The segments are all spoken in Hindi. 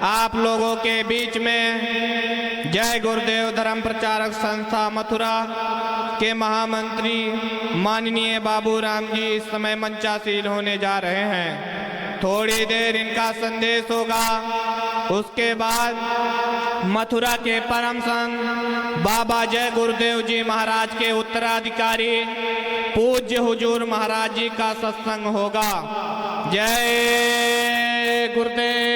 आप लोगों के बीच में जय गुरुदेव धर्म प्रचारक संस्था मथुरा के महामंत्री माननीय बाबू राम जी इस समय मंचासीन होने जा रहे हैं। थोड़ी देर इनका संदेश होगा, उसके बाद मथुरा के परम संत बाबा जय गुरुदेव जी महाराज के उत्तराधिकारी पूज्य हुजूर महाराज जी का सत्संग होगा। जय गुरुदेव।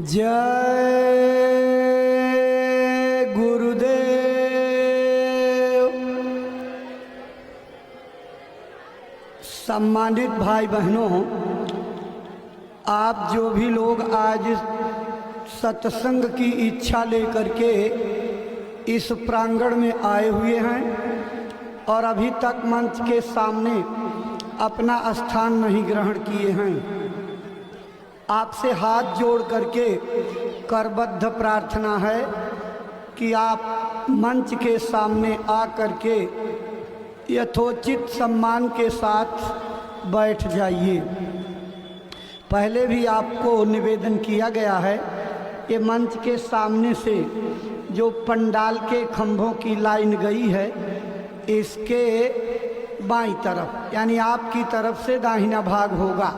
जय गुरुदेव। सम्मानित भाई बहनों, आप जो भी लोग आज सत्संग की इच्छा लेकर के इस प्रांगण में आए हुए हैं और अभी तक मंच के सामने अपना स्थान नहीं ग्रहण किए हैं, आपसे हाथ जोड़ करके करबद्ध प्रार्थना है कि आप मंच के सामने आ करके यथोचित सम्मान के साथ बैठ जाइए। पहले भी आपको निवेदन किया गया है कि मंच के सामने से जो पंडाल के खंभों की लाइन गई है, इसके बाईं तरफ यानी आपकी तरफ से दाहिना भाग होगा।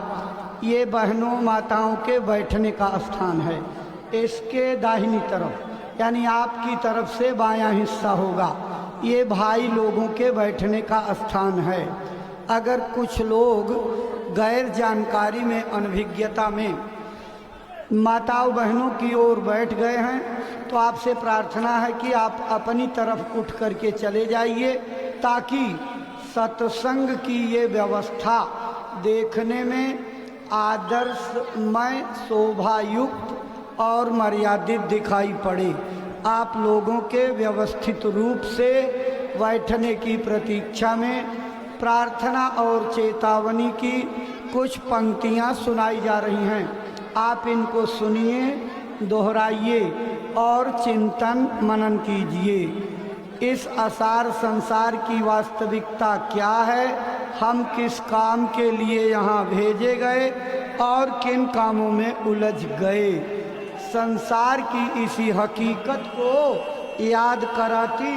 ये बहनों माताओं के बैठने का स्थान है। इसके दाहिनी तरफ यानी आपकी तरफ से बायां हिस्सा होगा, ये भाई लोगों के बैठने का स्थान है। अगर कुछ लोग गैर जानकारी में, अनभिज्ञता में माताओं बहनों की ओर बैठ गए हैं तो आपसे प्रार्थना है कि आप अपनी तरफ उठ करके चले जाइए, ताकि सत्संग की ये व्यवस्था देखने में आदर्शमय, शोभायुक्त और मर्यादित दिखाई पड़े। आप लोगों के व्यवस्थित रूप से बैठने की प्रतीक्षा में प्रार्थना और चेतावनी की कुछ पंक्तियां सुनाई जा रही हैं। आप इनको सुनिए, दोहराइए और चिंतन मनन कीजिए। इस असार संसार की वास्तविकता क्या है, हम किस काम के लिए यहाँ भेजे गए और किन कामों में उलझ गए, संसार की इसी हकीकत को याद कराती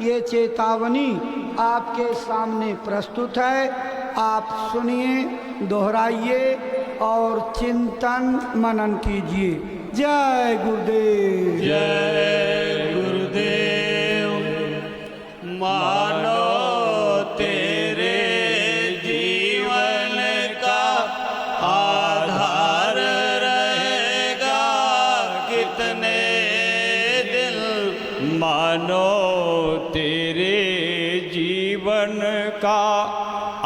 ये चेतावनी आपके सामने प्रस्तुत है। आप सुनिए, दोहराइए और चिंतन मनन कीजिए। जय गुरुदेव। जय गुरुदेव। मानो तेरे जीवन का आधार रहेगा कितने दिन, मानो तेरे जीवन का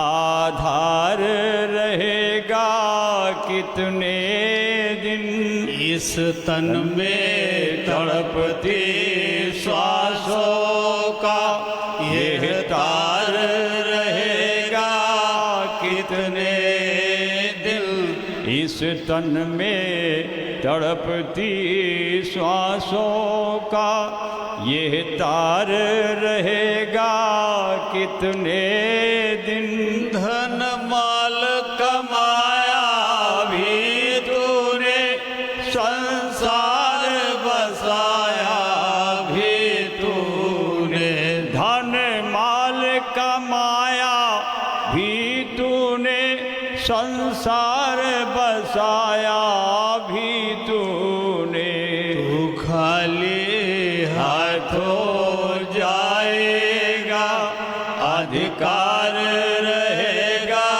आधार रहेगा कितने दिन, इस तन में तड़पती श्वासों का यह तार रहेगा कितने दिन, इस तन में तड़पती श्वासों का यह तार रहेगा कितने दिन। धन माल कमाया भी तूने, संसार बसाया भी तूने, धन माल कमाया भी तूने, संसार बसाया भी तूने, तू खाली हाथों जाएगा अधिकार रहेगा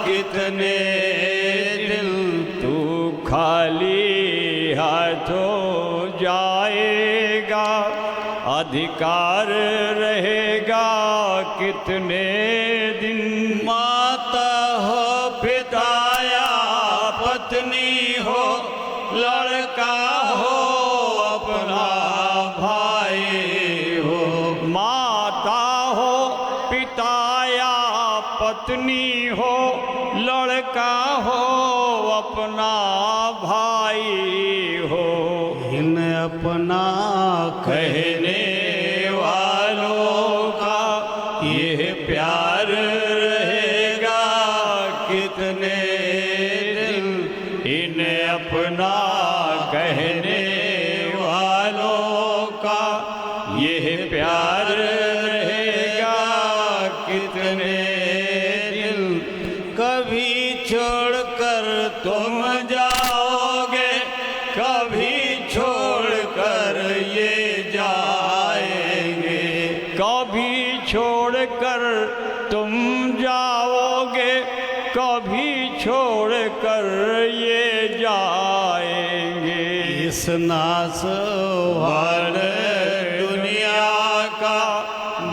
कितने दिन, तू खाली हाथों जाएगा अधिकार रहेगा कितने दिन। माता हो पिता या पत्नी हो, लड़का हो अपना भाई हो, माता हो पिता या पत्नी हो लड़का हो अपना भाई हो, इन अपना कहने वालों का ये प्यार रहेगा कितने दिन। इन अपना कहने वालों का ये प्यार रहेगा कितने दिन। कभी छोड़कर तुम जाओगे, कभी छोड़कर ये जाएंगे, कभी छोड़कर तुम जाओगे, कभी छोड़कर ये जाएंगे। इस नासवान दुनिया का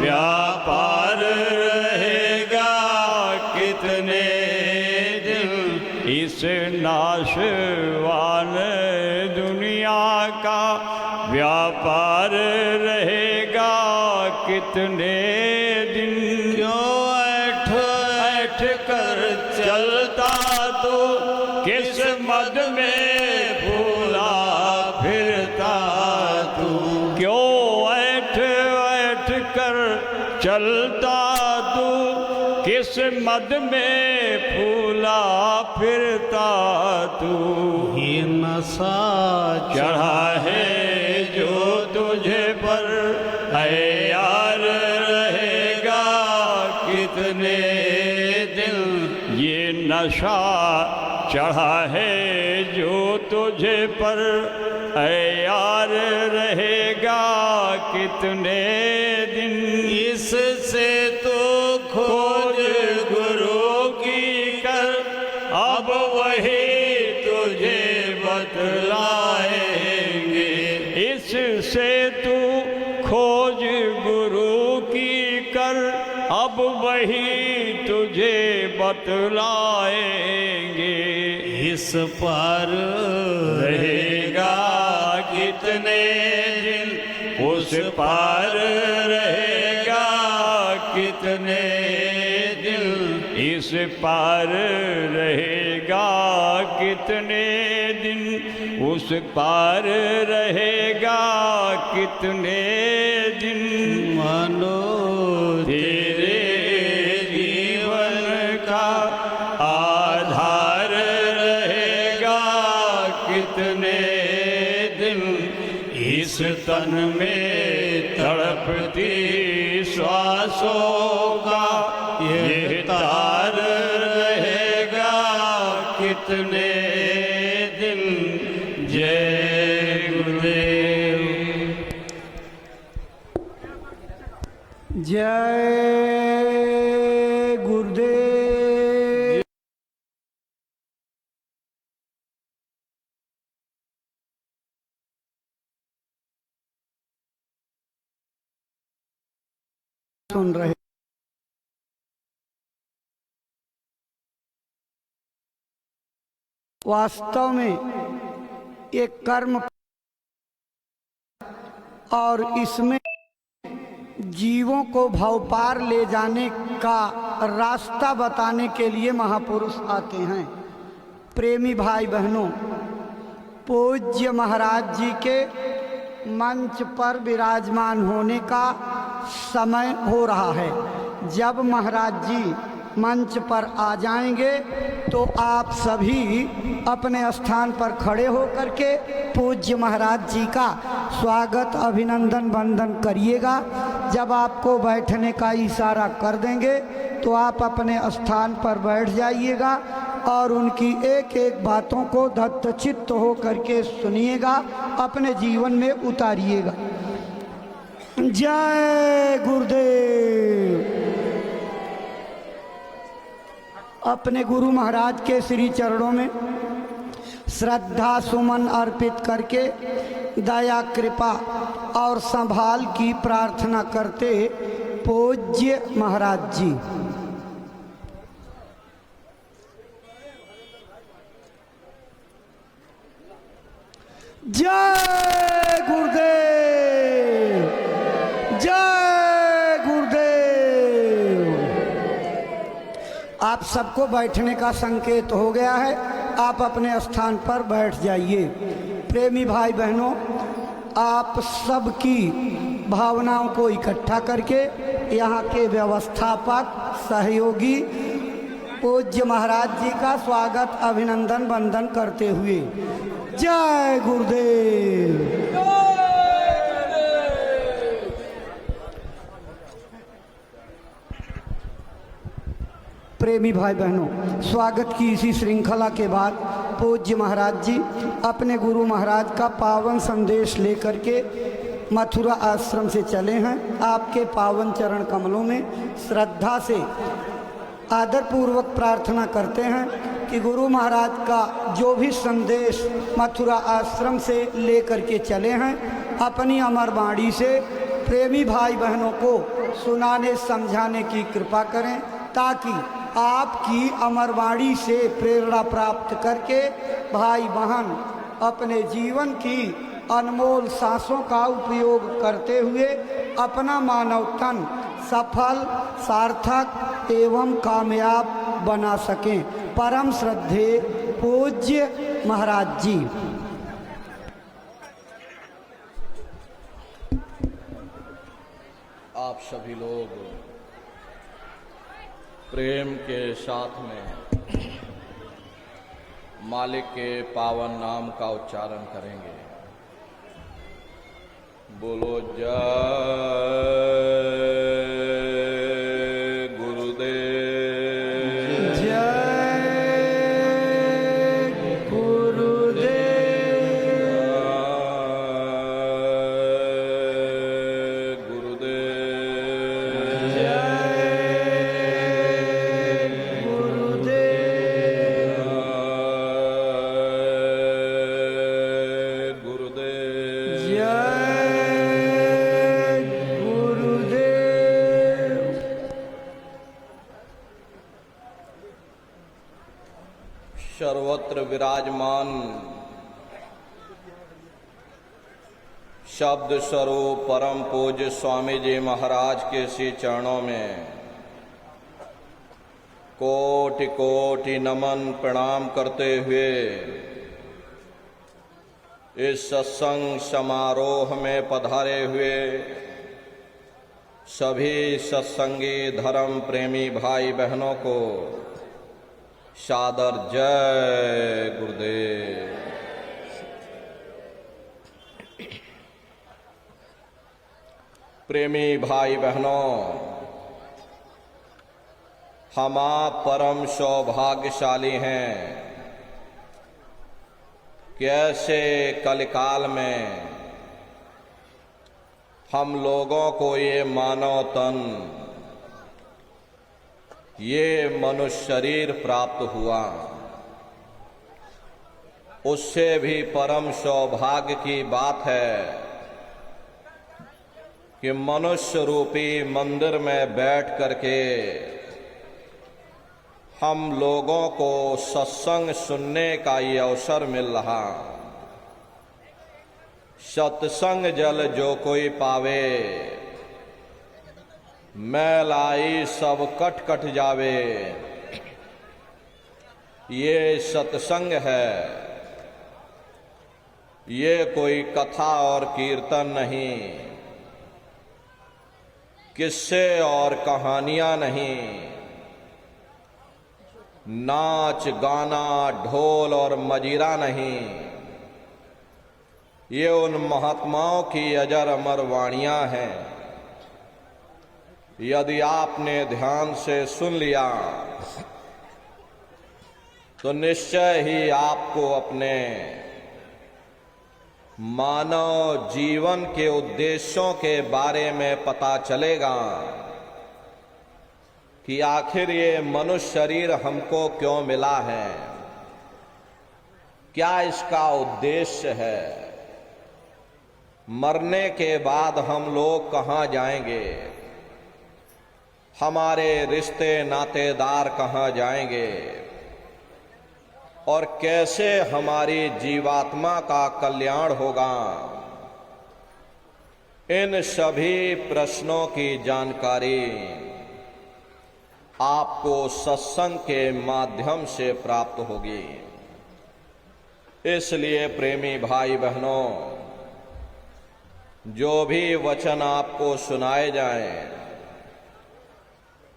व्यापार रहेगा कितने दिन। इस नाशवान दुनिया का व्यापार रहेगा कितने दिन। क्यों ऐठ ऐठ कर चलता तो किस मद में भूला फिरता तू। क्यों ऐठ ऐठ कर चलता तू किस मद में फूला फिरता तू। ये नशा चढ़ा है जो तुझे पर है यार रहेगा कितने दिन। ये नशा चढ़ा है जो तुझे पर है यार रहेगा कितने दिन। इससे तो खोज गुरु की कर अब वही तुझे बतलाएंगे। इससे तू खोज गुरु की कर अब वही तुझे बतलाएंगे। इस पार रहेगा कितने दिन, उस पार रहेगा कितने दिन। इस पार रहेगा कितने दिन, उस पार रहेगा कितने दिन। मानो तेरे जीवन का आधार रहेगा कितने दिन। इस तन में तड़पती श्वासों का ये तार रहेगा कितने दिन। जय गुरुदेव। जय गुरुदेव। सुन रहे वास्तव में एक कर्म और इसमें जीवों को भवपार ले जाने का रास्ता बताने के लिए महापुरुष आते हैं। प्रेमी भाई बहनों, पूज्य महाराज जी के मंच पर विराजमान होने का समय हो रहा है। जब महाराज जी मंच पर आ जाएंगे तो आप सभी अपने स्थान पर खड़े होकर के पूज्य महाराज जी का स्वागत अभिनंदन वंदन करिएगा। जब आपको बैठने का इशारा कर देंगे तो आप अपने स्थान पर बैठ जाइएगा और उनकी एक एक बातों को दत्तचित्त हो करके सुनिएगा, अपने जीवन में उतारिएगा। जय गुरुदेव। अपने गुरु महाराज के श्री चरणों में श्रद्धा सुमन अर्पित करके दया कृपा और संभाल की प्रार्थना करते पूज्य महाराज जी। जय गुरुदेव। जय गुरुदेव। आप सबको बैठने का संकेत हो गया है। आप अपने स्थान पर बैठ जाइए। प्रेमी भाई बहनों, आप सबकी भावनाओं को इकट्ठा करके यहाँ के व्यवस्थापक सहयोगी पूज्य महाराज जी का स्वागत अभिनंदन वंदन करते हुए जय गुरुदेव। प्रेमी भाई बहनों, स्वागत की इसी श्रृंखला के बाद पूज्य महाराज जी अपने गुरु महाराज का पावन संदेश लेकर के मथुरा आश्रम से चले हैं। आपके पावन चरण कमलों में श्रद्धा से आदरपूर्वक प्रार्थना करते हैं कि गुरु महाराज का जो भी संदेश मथुरा आश्रम से लेकर के चले हैं, अपनी अमर वाणी से प्रेमी भाई बहनों को सुनाने समझाने की कृपा करें, ताकि आपकी अमरवाणी से प्रेरणा प्राप्त करके भाई बहन अपने जीवन की अनमोल सांसों का उपयोग करते हुए अपना मानव तन सफल, सार्थक एवं कामयाब बना सकें। परम श्रद्धेय पूज्य महाराज जी। आप सभी लोग प्रेम के साथ में मालिक के पावन नाम का उच्चारण करेंगे। बोलो जय सर्वत्र विराजमान शब्द स्वरूप परम पूज्य स्वामी जी महाराज के श्री चरणों में कोटि कोटि नमन प्रणाम करते हुए इस सत्संग समारोह में पधारे हुए सभी सत्संगी धर्म प्रेमी भाई बहनों को सादर जय गुरुदेव। प्रेमी भाई बहनों, हम आप परम सौभाग्यशाली हैं कि ऐसे कलिकाल में हम लोगों को ये मानव तन, ये मनुष्य शरीर प्राप्त हुआ। उससे भी परम सौभाग्य की बात है कि मनुष्य रूपी मंदिर में बैठ करके हम लोगों को सत्संग सुनने का ये अवसर मिल रहा। सत्संग जल जो कोई पावे, मैल आई सब कट कट जावे। ये सत्संग है, ये कोई कथा और कीर्तन नहीं, किस्से और कहानियां नहीं, नाच गाना ढोल और मजीरा नहीं। ये उन महात्माओं की अजर अमर वाणियां हैं। यदि आपने ध्यान से सुन लिया तो निश्चय ही आपको अपने मानव जीवन के उद्देश्यों के बारे में पता चलेगा कि आखिर ये मनुष्य शरीर हमको क्यों मिला है, क्या इसका उद्देश्य है, मरने के बाद हम लोग कहाँ जाएंगे, हमारे रिश्ते नातेदार कहाँ जाएंगे और कैसे हमारी जीवात्मा का कल्याण होगा। इन सभी प्रश्नों की जानकारी आपको सत्संग के माध्यम से प्राप्त होगी। इसलिए प्रेमी भाई बहनों, जो भी वचन आपको सुनाए जाएं,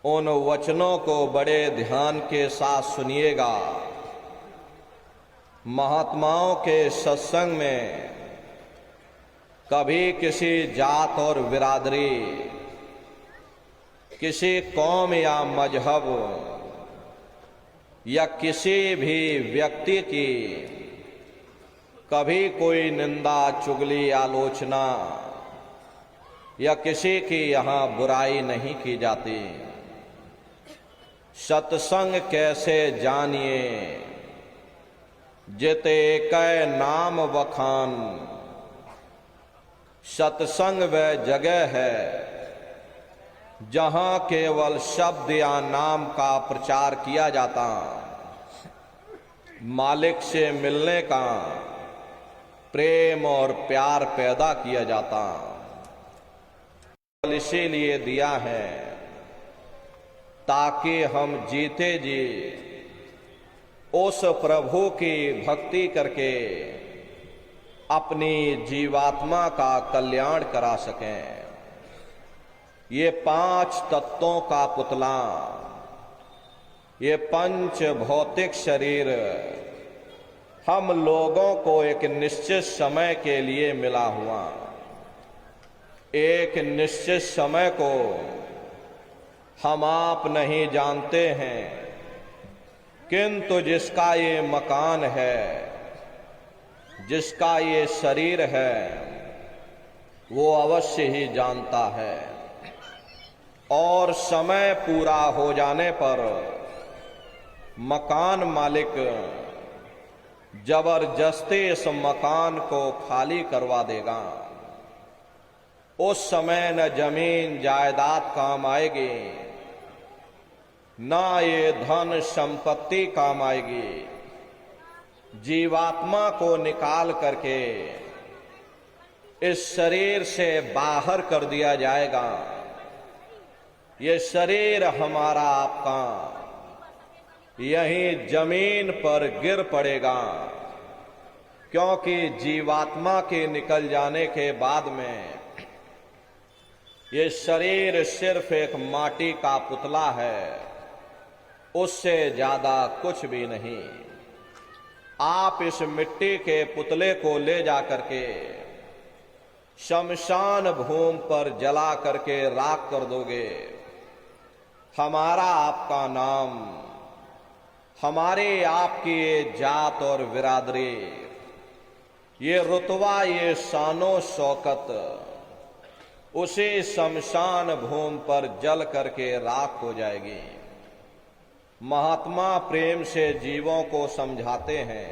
उन वचनों को बड़े ध्यान के साथ सुनिएगा। महात्माओं के सत्संग में कभी किसी जात और बिरादरी, किसी कौम या मजहब या किसी भी व्यक्ति की कभी कोई निंदा, चुगली, आलोचना या किसी की यहाँ बुराई नहीं की जाती। सत्संग कैसे जानिए, जेते कै नाम वखान। सत्संग वह जगह है जहां केवल शब्द या नाम का प्रचार किया जाता, मालिक से मिलने का प्रेम और प्यार पैदा किया जाता। इसीलिए दिया है ताकि हम जीते जी उस प्रभु की भक्ति करके अपनी जीवात्मा का कल्याण करा सकें। ये 5 तत्वों का पुतला, ये 5 भौतिक शरीर हम लोगों को एक निश्चित समय के लिए मिला हुआ। एक निश्चित समय को हम आप नहीं जानते हैं, किंतु जिसका ये मकान है, जिसका ये शरीर है, वो अवश्य ही जानता है। और समय पूरा हो जाने पर मकान मालिक जबरदस्ती इस मकान को खाली करवा देगा। उस समय न जमीन जायदाद काम आएगी, ना ये धन संपत्ति काम आएगी। जीवात्मा को निकाल करके इस शरीर से बाहर कर दिया जाएगा। ये शरीर हमारा आपका यहीं जमीन पर गिर पड़ेगा, क्योंकि जीवात्मा के निकल जाने के बाद में ये शरीर सिर्फ एक माटी का पुतला है, उससे ज्यादा कुछ भी नहीं। आप इस मिट्टी के पुतले को ले जा करके शमशान भूमि पर जला करके राख कर दोगे। हमारा आपका नाम, हमारे आपकी ये जात और बिरादरी, ये रुतबा, ये शानो शौकत उसी शमशान भूमि पर जल करके राख हो जाएगी। महात्मा प्रेम से जीवों को समझाते हैं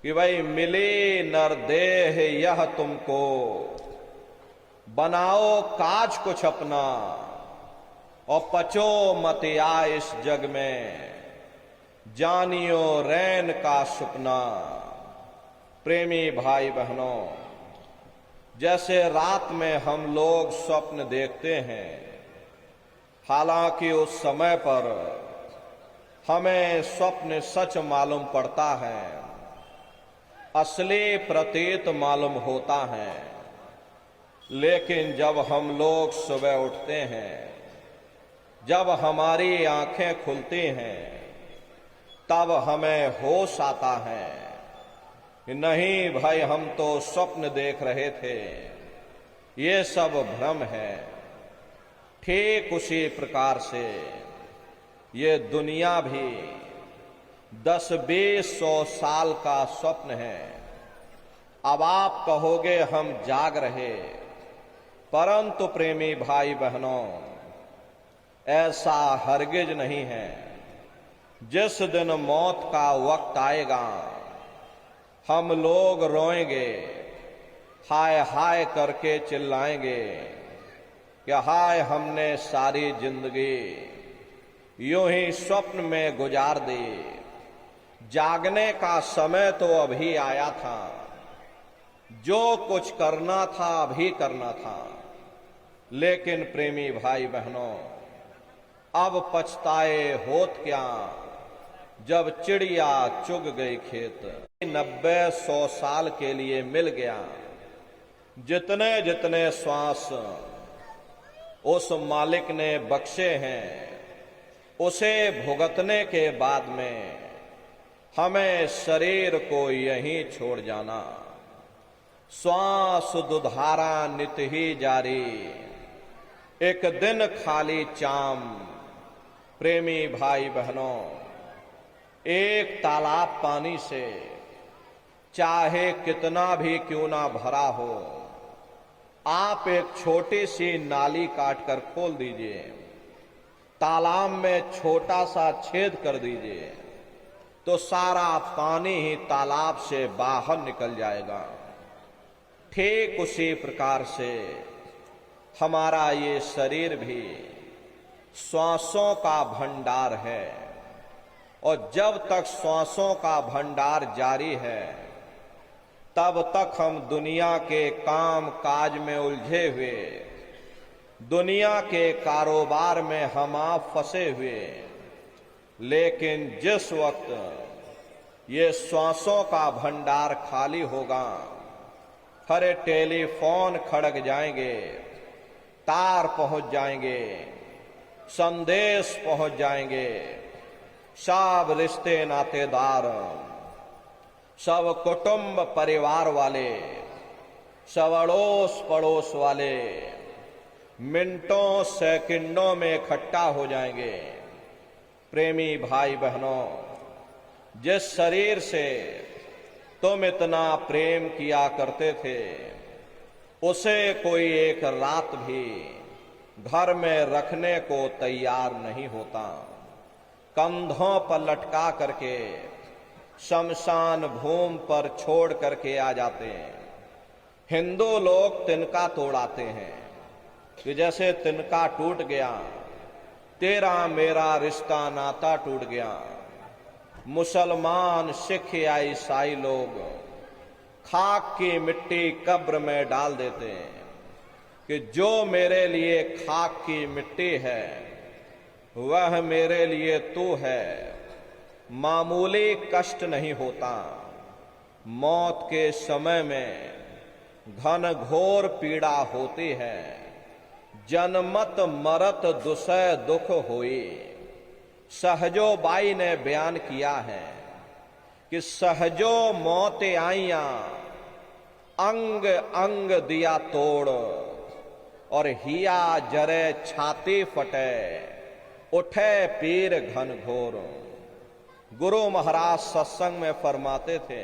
कि भाई मिली नरदेह यह तुमको, बनाओ काज कुछ अपना और पचो मत आ इस जग में, जानियो रैन का सुपना। प्रेमी भाई बहनों, जैसे रात में हम लोग स्वप्न देखते हैं, हालांकि उस समय पर हमें स्वप्न सच मालूम पड़ता है, असली प्रतीत मालूम होता है। लेकिन जब हम लोग सुबह उठते हैं, जब हमारी आंखें खुलती हैं, तब हमें होश आता है कि नहीं भाई, हम तो स्वप्न देख रहे थे, ये सब भ्रम है। ठीक उसी प्रकार से ये दुनिया भी 10-20-100 साल का स्वप्न है। अब आप कहोगे हम जाग रहे, परंतु प्रेमी भाई बहनों, ऐसा हरगिज नहीं है। जिस दिन मौत का वक्त आएगा, हम लोग रोएंगे, हाय हाय करके चिल्लाएंगे कि हाय, हमने सारी जिंदगी यूं ही स्वप्न में गुजार दी। जागने का समय तो अभी आया था, जो कुछ करना था अभी करना था। लेकिन प्रेमी भाई बहनों, अब पछताए होत क्या, जब चिड़िया चुग गई खेत। 90-100 साल के लिए मिल गया। जितने जितने श्वास उस मालिक ने बख्शे हैं, उसे भुगतने के बाद में हमें शरीर को यहीं छोड़ जाना। श्वास दुधारा नित ही जारी, एक दिन खाली चाम। प्रेमी भाई बहनों, एक तालाब पानी से चाहे कितना भी क्यों ना भरा हो, आप एक छोटी सी नाली काटकर खोल दीजिए, तालाब में छोटा सा छेद कर दीजिए, तो सारा पानी ही तालाब से बाहर निकल जाएगा। ठीक उसी प्रकार से हमारा ये शरीर भी श्वासों का भंडार है, और जब तक श्वासों का भंडार जारी है, तब तक हम दुनिया के काम काज में उलझे हुए, दुनिया के कारोबार में हम आप फंसे हुए। लेकिन जिस वक्त ये श्वासों का भंडार खाली होगा, हरे टेलीफोन खड़क जाएंगे, तार पहुंच जाएंगे, संदेश पहुंच जाएंगे, सब रिश्ते नातेदार, सब कुटुंब परिवार वाले, सब अड़ोस पड़ोस वाले मिनटों सेकंडों में इकट्ठा हो जाएंगे। प्रेमी भाई बहनों, जिस शरीर से तुम इतना प्रेम किया करते थे, उसे कोई एक रात भी घर में रखने को तैयार नहीं होता। कंधों पर लटका करके शमशान भूमि पर छोड़ करके आ जाते हैं। हिंदू लोग तिनका तोड़ाते हैं कि जैसे तिनका टूट गया, तेरा मेरा रिश्ता नाता टूट गया। मुसलमान, सिख या ईसाई लोग खाक की मिट्टी कब्र में डाल देते हैं कि जो मेरे लिए खाक की मिट्टी है, वह मेरे लिए तू है। मामूली कष्ट नहीं होता, मौत के समय में घन घोर पीड़ा होती है। जनमत मरत दुसह दुख होई। सहजो बाई ने बयान किया है कि सहजो मौत आईया, अंग अंग दिया तोड़, और हिया जरे छाती फटे, उठे पीर घन घोर। गुरु महाराज सत्संग में फरमाते थे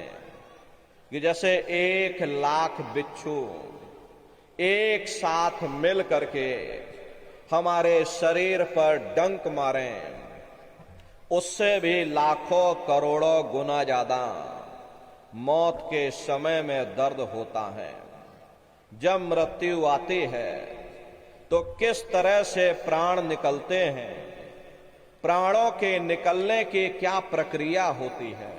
कि जैसे 1,00,000 बिच्छू एक साथ मिल करके हमारे शरीर पर डंक मारें, उससे भी लाखों करोड़ों गुना ज्यादा मौत के समय में दर्द होता है। जब मृत्यु आती है तो किस तरह से प्राण निकलते हैं, प्राणों के निकलने की क्या प्रक्रिया होती है,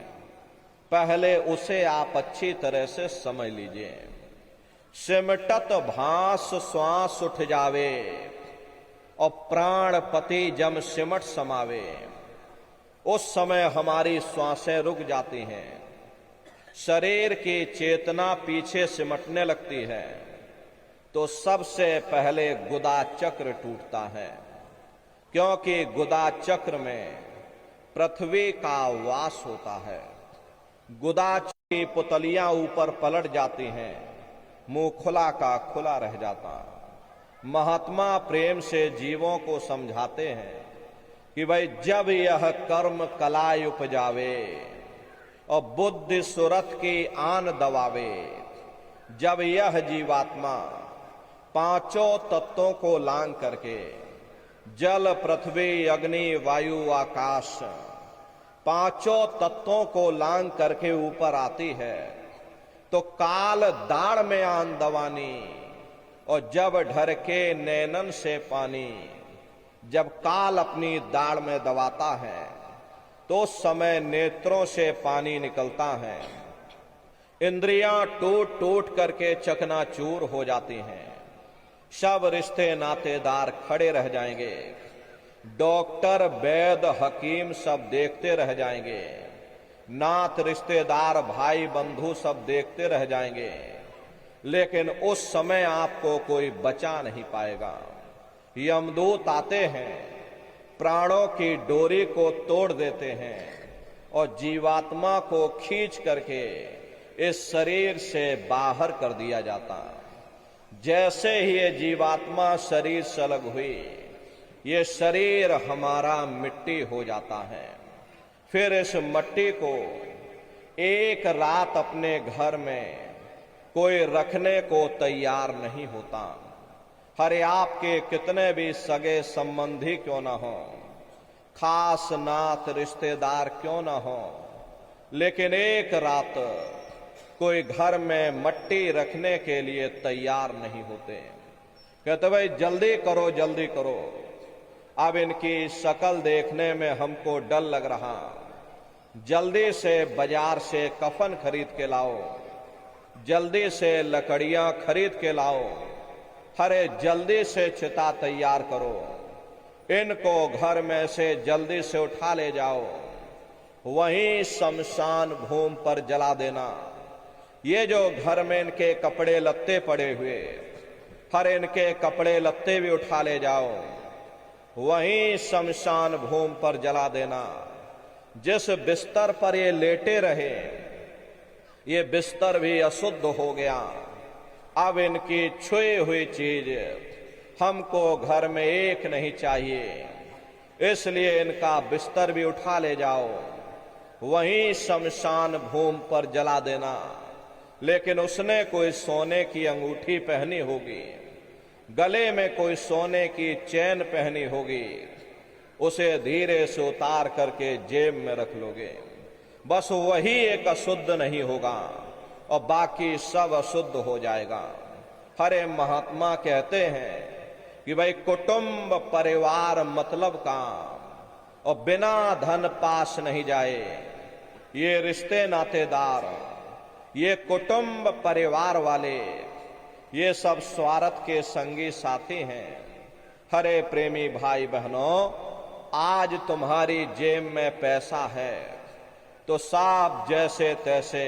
पहले उसे आप अच्छी तरह से समझ लीजिए। सिमटत भास श्वास उठ जावे, और प्राणपति जम सिमट समावे। उस समय हमारी श्वासें रुक जाती हैं, शरीर की चेतना पीछे सिमटने लगती है, तो सबसे पहले गुदा चक्र टूटता है, क्योंकि गुदा चक्र में पृथ्वी का वास होता है। गुदा की पुतलियां ऊपर पलट जाती हैं, मुंह खुला का खुला रह जाता। महात्मा प्रेम से जीवों को समझाते हैं कि भाई जब यह कर्म कलाय उपजावे और बुद्धि सुरत की आन दबावे, जब यह जीवात्मा पांचों तत्वों को लांग करके जल पृथ्वी अग्नि वायु आकाश पांचों तत्वों को लांग करके ऊपर आती है, तो काल दाढ़ में आन दवानी, और जब ढरके नैनन से पानी, जब काल अपनी दाढ़ में दबाता है तो समय नेत्रों से पानी निकलता है। इंद्रियां टूट टूट करके चकनाचूर हो जाती हैं, सब रिश्ते नातेदार खड़े रह जाएंगे। डॉक्टर, वैद, हकीम सब देखते रह जाएंगे, नात, रिश्तेदार, भाई बंधु सब देखते रह जाएंगे, लेकिन उस समय आपको कोई बचा नहीं पाएगा। यमदूत आते हैं, प्राणों की डोरी को तोड़ देते हैं और जीवात्मा को खींच करके इस शरीर से बाहर कर दिया जाता। जैसे ही ये जीवात्मा शरीर से अलग हुई, ये शरीर हमारा मिट्टी हो जाता है। फिर इस मिट्टी को एक रात अपने घर में कोई रखने को तैयार नहीं होता। हरे आपके कितने भी सगे संबंधी क्यों ना हो, खास नात रिश्तेदार क्यों ना हो, लेकिन एक रात कोई घर में मिट्टी रखने के लिए तैयार नहीं होते। कहते भाई जल्दी करो, जल्दी करो, अब इनकी शक्ल देखने में हमको डर लग रहा, जल्दी से बाजार से कफन खरीद के लाओ, जल्दी से लकड़ियां खरीद के लाओ, अरे जल्दी से चिता तैयार करो, इनको घर में से जल्दी से उठा ले जाओ, वहीं शमशान भूमि पर जला देना। ये जो घर में इनके कपड़े लत्ते पड़े हुए, हर इनके कपड़े लत्ते भी उठा ले जाओ, वहीं शमशान भूमि पर जला देना। जिस बिस्तर पर ये लेटे रहे, ये बिस्तर भी अशुद्ध हो गया। अब इनकी छुई हुई चीज हमको घर में एक नहीं चाहिए, इसलिए इनका बिस्तर भी उठा ले जाओ, वहीं शमशान भूमि पर जला देना। लेकिन उसने कोई सोने की अंगूठी पहनी होगी, गले में कोई सोने की चैन पहनी होगी, उसे धीरे से उतार करके जेब में रख लोगे। बस वही एक अशुद्ध नहीं होगा और बाकी सब अशुद्ध हो जाएगा। हरे महात्मा कहते हैं कि भाई कुटुंब परिवार मतलब काम, और बिना धन पास नहीं जाए। ये रिश्ते नातेदार, ये कुटुंब परिवार वाले, ये सब स्वार्थ के संगी साथी हैं। हरे प्रेमी भाई बहनों, आज तुम्हारी जेब में पैसा है तो साफ जैसे तैसे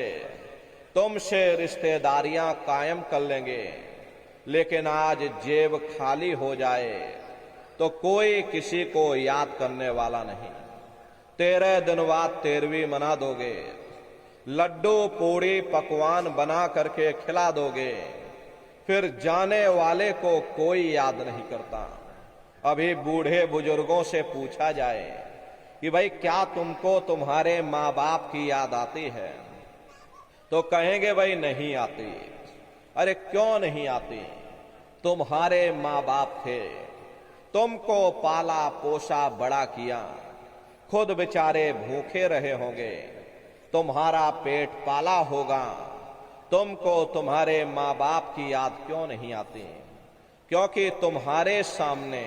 तुमसे रिश्तेदारियां कायम कर लेंगे, लेकिन आज जेब खाली हो जाए तो कोई किसी को याद करने वाला नहीं। 13 दिन बाद 13वीं मना दोगे, लड्डू पूड़ी पकवान बना करके खिला दोगे, फिर जाने वाले को कोई याद नहीं करता। अभी बूढ़े बुजुर्गों से पूछा जाए कि भाई क्या तुमको तुम्हारे माँ बाप की याद आती है, तो कहेंगे भाई नहीं आती। अरे क्यों नहीं आती? तुम्हारे माँ बाप थे, तुमको पाला पोसा बड़ा किया, खुद बेचारे भूखे रहे होंगे, तुम्हारा पेट पाला होगा, तुमको तुम्हारे माँ बाप की याद क्यों नहीं आती? क्योंकि तुम्हारे सामने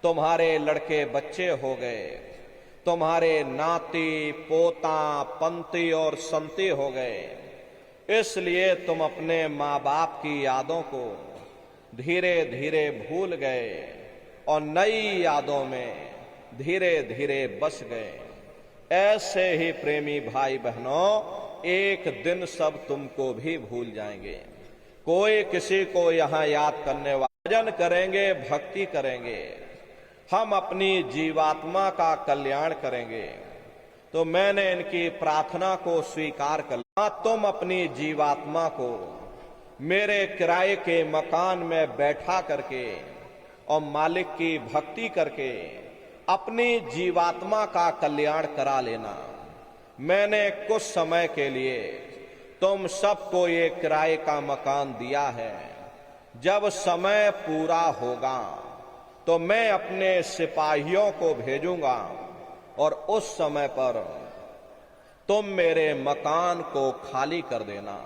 तुम्हारे लड़के बच्चे हो गए, तुम्हारे नाती पोता पंती और संती हो गए, इसलिए तुम अपने माँ बाप की यादों को धीरे धीरे भूल गए और नई यादों में धीरे धीरे बस गए। ऐसे ही प्रेमी भाई बहनों, एक दिन सब तुमको भी भूल जाएंगे। कोई किसी को यहाँ याद करने वाला, भजन करेंगे, भक्ति करेंगे, हम अपनी जीवात्मा का कल्याण करेंगे। तो मैंने इनकी प्रार्थना को स्वीकार कर लिया। तुम अपनी जीवात्मा को मेरे किराए के मकान में बैठा करके और मालिक की भक्ति करके अपनी जीवात्मा का कल्याण करा लेना। मैंने कुछ समय के लिए तुम सबको ये किराए का मकान दिया है। जब समय पूरा होगा तो मैं अपने सिपाहियों को भेजूंगा और उस समय पर तुम मेरे मकान को खाली कर देना।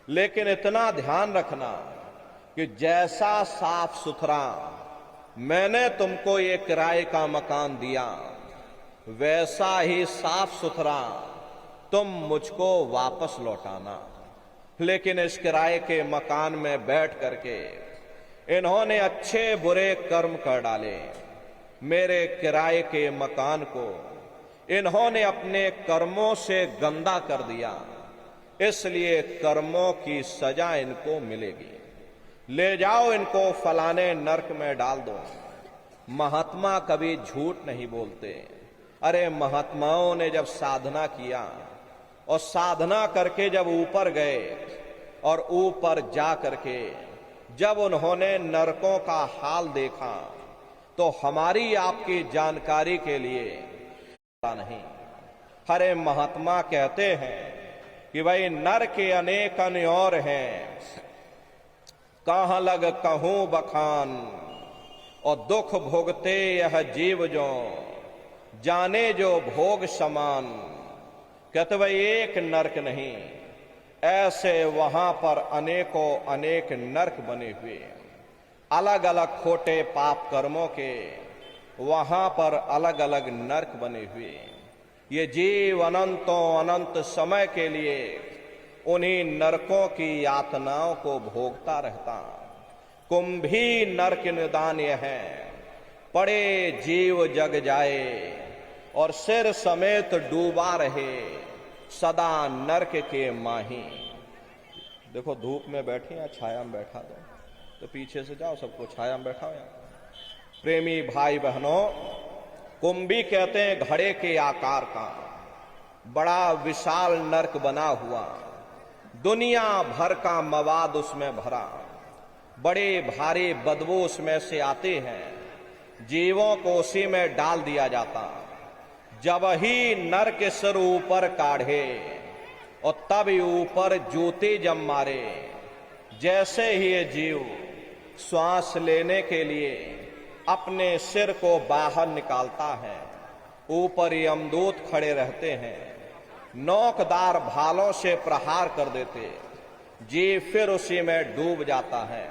लेकिन इतना ध्यान रखना कि जैसा साफ सुथरा मैंने तुमको ये किराए का मकान दिया, वैसा ही साफ सुथरा तुम मुझको वापस लौटाना। लेकिन इस किराए के मकान में बैठ करके इन्होंने अच्छे बुरे कर्म कर डाले, मेरे किराए के मकान को इन्होंने अपने कर्मों से गंदा कर दिया, इसलिए कर्मों की सजा इनको मिलेगी। ले जाओ इनको फलाने नरक में डाल दो। महात्मा कभी झूठ नहीं बोलते। अरे महात्माओं ने जब साधना किया और साधना करके जब ऊपर गए और ऊपर जा करके जब उन्होंने नरकों का हाल देखा, तो हमारी आपकी जानकारी के लिए नहीं, हरे महात्मा कहते हैं कि भाई नर के अनेक और हैं, कहां लग कहूं बखान, और दुख भोगते यह जीव जो जाने जो भोग समान। कहते भाई एक नरक नहीं, ऐसे वहां पर अनेकों अनेक नरक बने हुए, अलग अलग खोटे पाप कर्मों के वहां पर अलग अलग नरक बने हुए। ये जीव अनंतों अनंत समय के लिए उन्हीं नरकों की यातनाओं को भोगता रहता। कुंभी नरक निदान यह है, पड़े जीव जग जाए और सिर समेत डूबा रहे, सदा नरक के माही। देखो धूप में बैठे या छाया में बैठा दो, तो पीछे से जाओ, सबको छाया में बैठाओ। या प्रेमी भाई बहनों, कुंभी कहते हैं घड़े के आकार का बड़ा विशाल नरक बना हुआ, दुनिया भर का मवाद उसमें भरा, बड़े भारी बदबू उसमें से आते हैं, जीवों को उसी में डाल दिया जाता। जब ही नरक सिर ऊपर काढ़े और तब ऊपर जूते जम मारे, जैसे ही ये जीव श्वास लेने के लिए अपने सिर को बाहर निकालता है, ऊपर यमदूत खड़े रहते हैं, नोकदार भालों से प्रहार कर देते, जीव फिर उसी में डूब जाता है,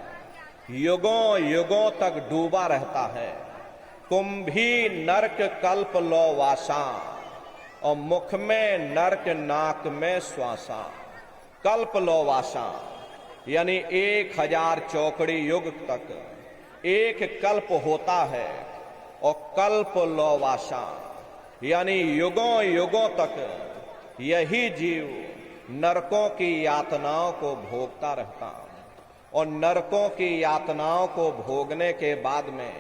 युगों युगों तक डूबा रहता है। कुंभी नरक कल्प लो वासा, और मुख में नरक नाक में श्वासा। कल्प लो वासा यानी 1000 चौकड़ी युग तक एक कल्प होता है, और कल्प लो वासा यानी युगों युगों तक यही जीव नरकों की यातनाओं को भोगता रहता। और नरकों की यातनाओं को भोगने के बाद में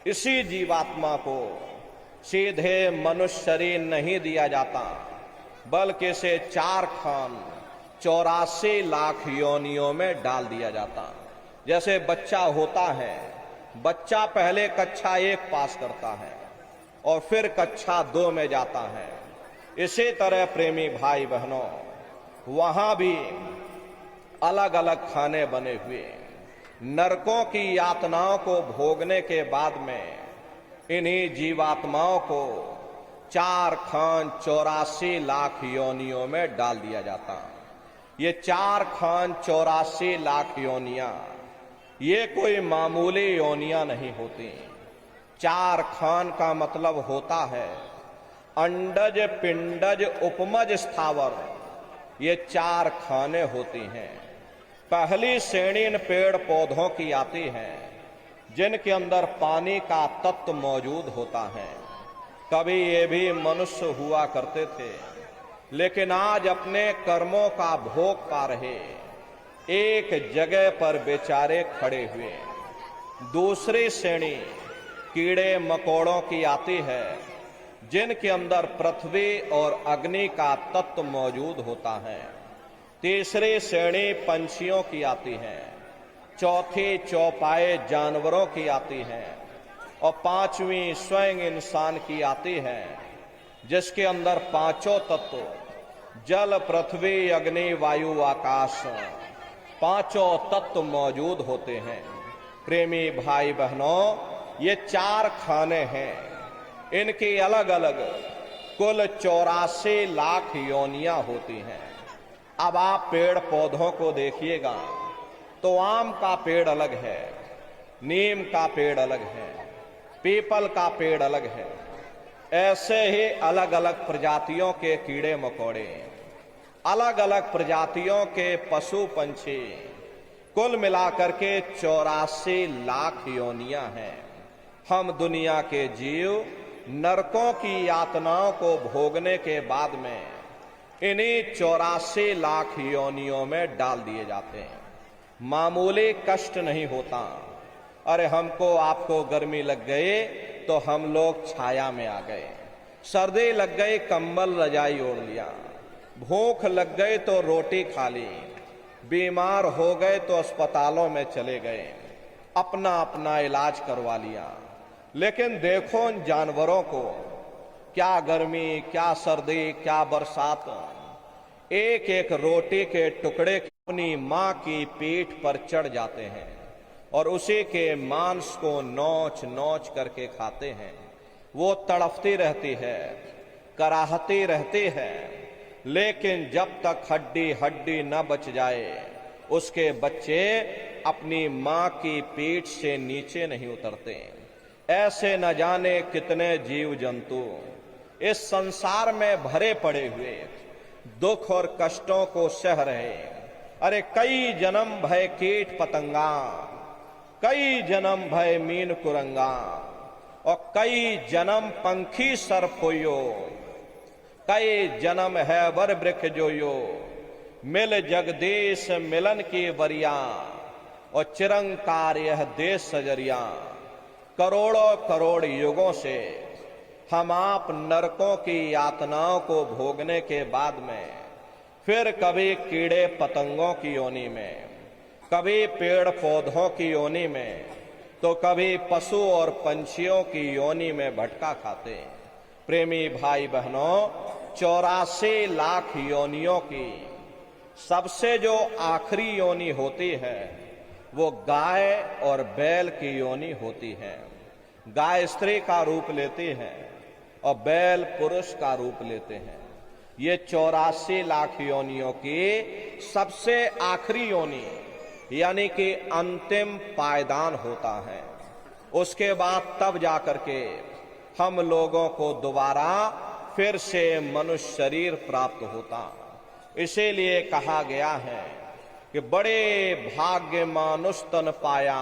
इसी जीवात्मा को सीधे मनुष्य शरीर नहीं दिया जाता, बल्कि इसे 4 खान 84 लाख योनियों में डाल दिया जाता। जैसे बच्चा होता है, बच्चा पहले कक्षा 1 पास करता है और फिर कक्षा 2 में जाता है। इसी तरह प्रेमी भाई बहनों, वहां भी अलग अलग खाने बने हुए, नरकों की यातनाओं को भोगने के बाद में इन्हीं जीवात्माओं को 4 खान 84 लाख योनियों में डाल दिया जाता। ये 4 खान 84 लाख योनियां, ये कोई मामूली योनियां नहीं होती। 4 खान का मतलब होता है अंडज पिंडज उपमज स्थावर, ये 4 खाने होती हैं। पहली श्रेणी इन पेड़ पौधों की आती है जिनके अंदर पानी का तत्व मौजूद होता है। कभी ये भी मनुष्य हुआ करते थे, लेकिन आज अपने कर्मों का भोग पा रहे एक जगह पर बेचारे खड़े हुए। दूसरी श्रेणी कीड़े मकोड़ों की आती है जिनके अंदर पृथ्वी और अग्नि का तत्व मौजूद होता है। तीसरी श्रेणी पंछियों की आती है, चौथी चौपाए जानवरों की आती है, और 5वीं स्वयं इंसान की आती है जिसके अंदर 5 तत्व जल पृथ्वी अग्नि वायु आकाश 5 तत्व मौजूद होते हैं। प्रेमी भाई बहनों, ये 4 खाने हैं, इनकी अलग अलग कुल 84 लाख योनियां होती हैं। अब आप पेड़ पौधों को देखिएगा तो आम का पेड़ अलग है, नीम का पेड़ अलग है, पीपल का पेड़ अलग है। ऐसे ही अलग अलग प्रजातियों के कीड़े मकोड़े, अलग अलग प्रजातियों के पशु पंछी, कुल मिलाकर के 84 लाख योनियां हैं। हम दुनिया के जीव नरकों की यातनाओं को भोगने के बाद में इन्हीं 84 लाख योनियों में डाल दिए जाते हैं। मामूली कष्ट नहीं होता। अरे हमको आपको गर्मी लग गई तो हम लोग छाया में आ गए, सर्दी लग गई कंबल रजाई ओढ़ लिया, भूख लग गई तो रोटी खा ली, बीमार हो गए तो अस्पतालों में चले गए, अपना अपना इलाज करवा लिया। लेकिन देखो उन जानवरों को, क्या गर्मी, क्या सर्दी, क्या बरसात, एक एक रोटी के टुकड़े अपनी मां की पीठ पर चढ़ जाते हैं और उसी के मांस को नोच नोच करके खाते हैं। वो तड़फती रहती है, कराहती रहती है, लेकिन जब तक हड्डी हड्डी न बच जाए उसके बच्चे अपनी मां की पीठ से नीचे नहीं उतरते। ऐसे न जाने कितने जीव जंतु इस संसार में भरे पड़े हुए दुख और कष्टों को सह रहे। अरे कई जन्म भय कीट पतंगा, कई जन्म भय मीन कुरंगा, और कई जन्म पंखी सर्प होयो, कई जन्म है वर वृक्ष जोयो, मिल जगदीश मिलन की वरिया, और चिरंकार यह देश सजरिया। करोड़ों करोड़ युगों से हम आप नरकों की यातनाओं को भोगने के बाद में फिर कभी कीड़े पतंगों की योनि में, कभी पेड़ पौधों की योनि में, तो कभी पशु और पंछियों की योनि में भटका खाते। प्रेमी भाई बहनों, 84 लाख योनियों की सबसे जो आखिरी योनि होती है वो गाय और बैल की योनि होती है। गाय स्त्री का रूप लेती है और बैल पुरुष का रूप लेते हैं। ये 84 लाख योनियों की सबसे आखिरी योनि यानी कि अंतिम पायदान होता है। उसके बाद तब जाकर के हम लोगों को दोबारा फिर से मनुष्य शरीर प्राप्त होता। इसीलिए कहा गया है कि बड़े भाग्य मानुष तन पाया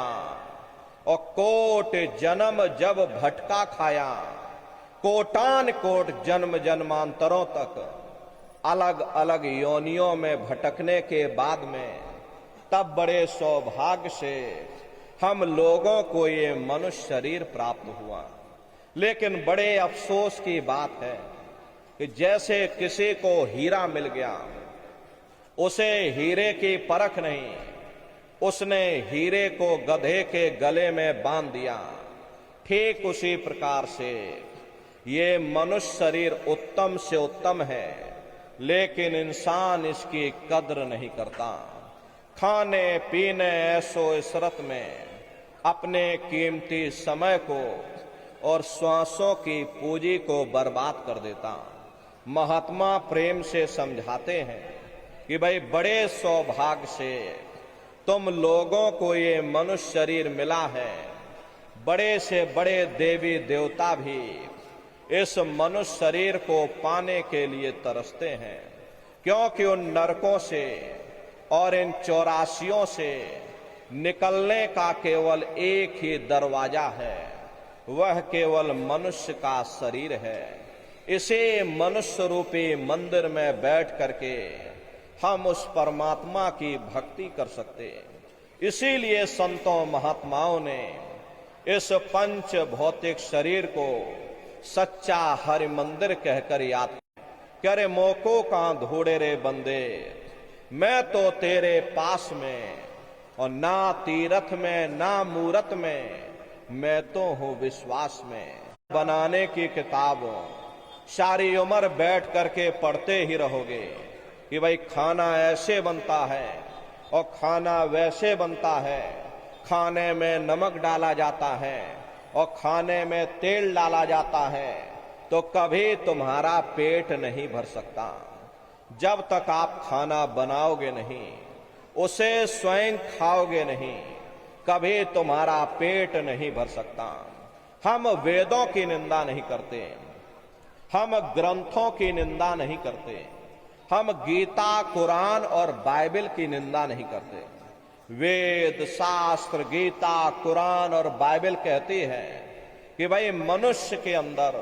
और कोट जन्म जब भटका खाया, कोटान कोट जन्म जन्मांतरों तक अलग अलग योनियों में भटकने के बाद में तब बड़े सौभाग्य से हम लोगों को ये मनुष्य शरीर प्राप्त हुआ। लेकिन बड़े अफसोस की बात है कि जैसे किसी को हीरा मिल गया, उसे हीरे की परख नहीं, उसने हीरे को गधे के गले में बांध दिया। ठीक उसी प्रकार से ये मनुष्य शरीर उत्तम से उत्तम है, लेकिन इंसान इसकी कद्र नहीं करता। खाने पीने ऐसो इशरत में अपने कीमती समय को और श्वासों की पूंजी को बर्बाद कर देता। महात्मा प्रेम से समझाते हैं कि भाई बड़े सौभाग्य से तुम लोगों को ये मनुष्य शरीर मिला है। बड़े से बड़े देवी देवता भी इस मनुष्य शरीर को पाने के लिए तरसते हैं, क्योंकि उन नरकों से और इन 84 से निकलने का केवल एक ही दरवाजा है, वह केवल मनुष्य का शरीर है। इसे मनुष्य रूपी मंदिर में बैठ करके हम उस परमात्मा की भक्ति कर सकते। इसीलिए संतों महात्माओं ने इस पंच भौतिक शरीर को सच्चा हरि मंदिर कहकर याद कि अरे मोको का धूड़े रे बंदे, मैं तो तेरे पास में, और ना तीरथ में ना मूरत में, मैं तो हूं विश्वास में। बनाने की किताब सारी उम्र बैठ करके पढ़ते ही रहोगे कि भाई खाना ऐसे बनता है और खाना वैसे बनता है, खाने में नमक डाला जाता है और खाने में तेल डाला जाता है, तो कभी तुम्हारा पेट नहीं भर सकता जब तक आप खाना बनाओगे नहीं, उसे स्वयं खाओगे नहीं, कभी तुम्हारा पेट नहीं भर सकता। हम वेदों की निंदा नहीं करते, हम ग्रंथों की निंदा नहीं करते, हम गीता, कुरान और बाइबल की निंदा नहीं करते। वेद, शास्त्र, गीता, कुरान और बाइबल कहती है कि भाई मनुष्य के अंदर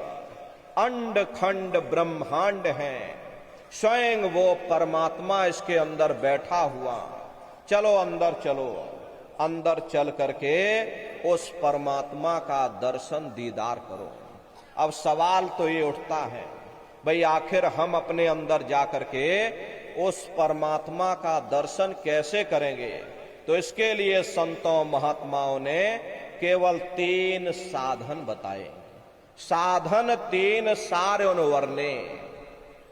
अंड खंड ब्रह्मांड है, स्वयं वो परमात्मा इसके अंदर बैठा हुआ। चलो अंदर चलो, अंदर चल करके उस परमात्मा का दर्शन दीदार करो। अब सवाल तो ये उठता है, भाई आखिर हम अपने अंदर जा करके उस परमात्मा का दर्शन कैसे करेंगे? तो इसके लिए संतों महात्माओं ने केवल 3 साधन बताए। साधन 3 सारे वर्णे,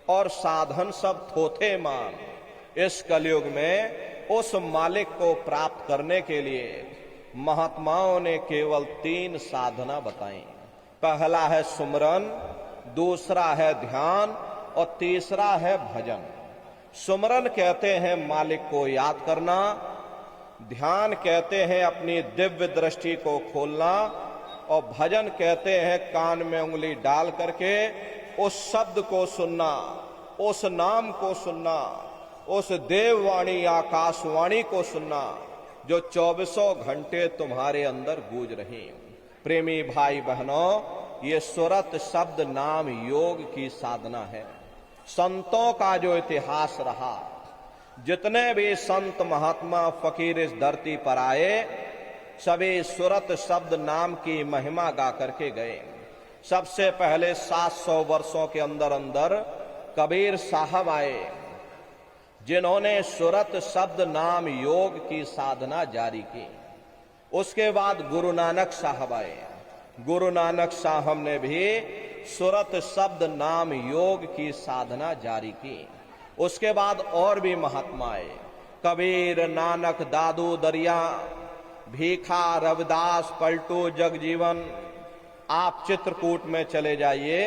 और साधन सब थोथे मान। इस कलयुग में उस मालिक को प्राप्त करने के लिए महात्माओं ने केवल 3 साधना बताई। पहला है सुमरन, दूसरा है ध्यान, और तीसरा है भजन। सुमरन कहते हैं मालिक को याद करना, ध्यान कहते हैं अपनी दिव्य दृष्टि को खोलना, और भजन कहते हैं कान में उंगली डाल करके उस शब्द को सुनना, उस नाम को सुनना, उस देववाणी आकाशवाणी को सुनना जो 24 घंटे तुम्हारे अंदर गूंज रही। प्रेमी भाई बहनों, ये सुरत शब्द नाम योग की साधना है। संतों का जो इतिहास रहा, जितने भी संत महात्मा फकीर इस धरती पर आए, सभी सुरत शब्द नाम की महिमा गा करके गए। सबसे पहले 700 वर्षों के अंदर अंदर कबीर साहब आए, जिन्होंने सुरत शब्द नाम योग की साधना जारी की। उसके बाद गुरु नानक साहब आए। गुरु नानक साहब ने भी सुरत शब्द नाम योग की साधना जारी की। उसके बाद और भी महात्मा आए, कबीर, नानक, दादू दरिया, भीखा, रविदास, पलटू, जगजीवन। आप चित्रकूट में चले जाइए,